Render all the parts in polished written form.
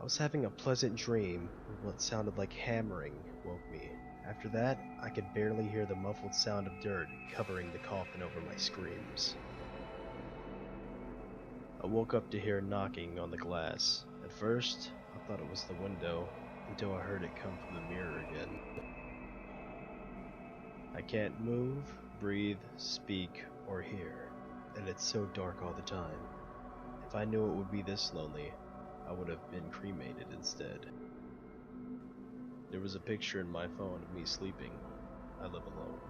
was having a pleasant dream when what sounded like hammering woke me. After that, I could barely hear the muffled sound of dirt covering the coffin over my screams. I woke up to hear knocking on the glass. At first, I thought it was the window, until I heard it come from the mirror again. I can't move, breathe, speak, or hear, and it's so dark all the time. If I knew it would be this lonely, I would have been cremated instead. There was a picture in my phone of me sleeping. I live alone.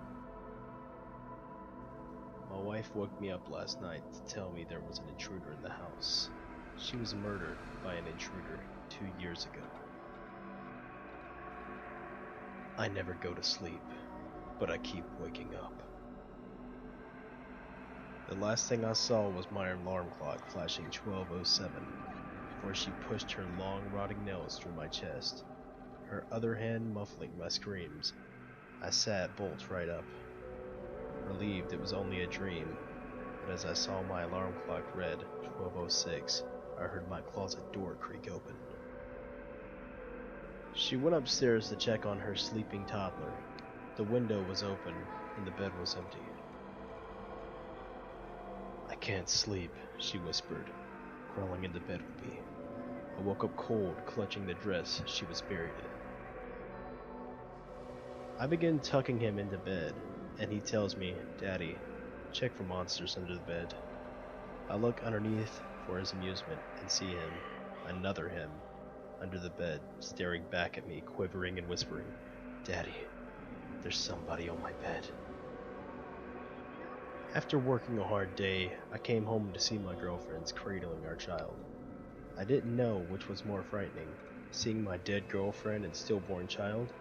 My wife woke me up last night to tell me there was an intruder in the house. She was murdered by an intruder 2 years ago. I never go to sleep, but I keep waking up. The last thing I saw was my alarm clock flashing 12:07 before she pushed her long rotting nails through my chest, her other hand muffling my screams. I sat bolt right up, relieved it was only a dream, but as I saw my alarm clock read 12:06, I heard my closet door creak open. She went upstairs to check on her sleeping toddler. The window was open and the bed was empty. "I can't sleep," she whispered, crawling into bed with me. I woke up cold, clutching the dress she was buried in. I begin tucking him into bed, and he tells me, "Daddy, check for monsters under the bed." I look underneath for his amusement and see him, another him, under the bed, staring back at me, quivering and whispering, "Daddy, there's somebody on my bed." After working a hard day, I came home to see my girlfriends cradling our child. I didn't know which was more frightening, seeing my dead girlfriend and stillborn child,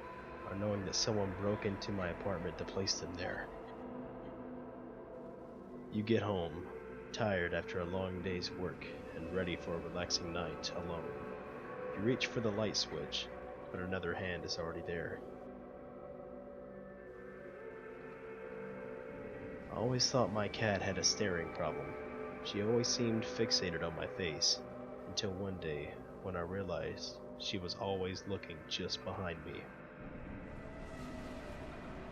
or knowing that someone broke into my apartment to place them there. You get home, tired after a long day's work and ready for a relaxing night alone. You reach for the light switch, but another hand is already there. I always thought my cat had a staring problem. She always seemed fixated on my face, until one day when I realized she was always looking just behind me.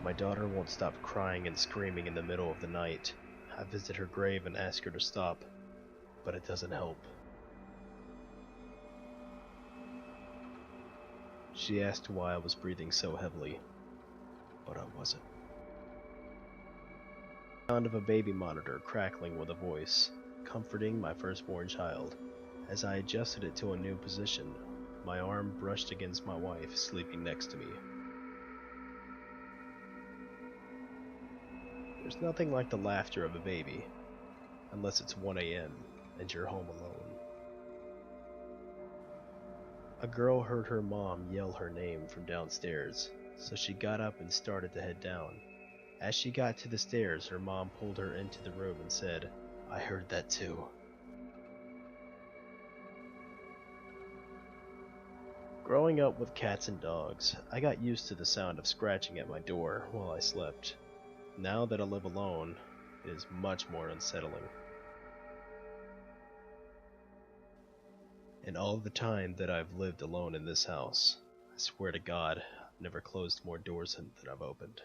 My daughter won't stop crying and screaming in the middle of the night. I visit her grave and ask her to stop, but it doesn't help. She asked why I was breathing so heavily, but I wasn't. The sound of a baby monitor crackling with a voice, comforting my firstborn child. As I adjusted it to a new position, my arm brushed against my wife sleeping next to me. There's nothing like the laughter of a baby, unless it's 1 a.m. and you're home alone. A girl heard her mom yell her name from downstairs, so she got up and started to head down. As she got to the stairs, her mom pulled her into the room and said, "I heard that too." Growing up with cats and dogs, I got used to the sound of scratching at my door while I slept. Now that I live alone, it is much more unsettling. In all the time that I've lived alone in this house, I swear to God, I've never closed more doors than I've opened.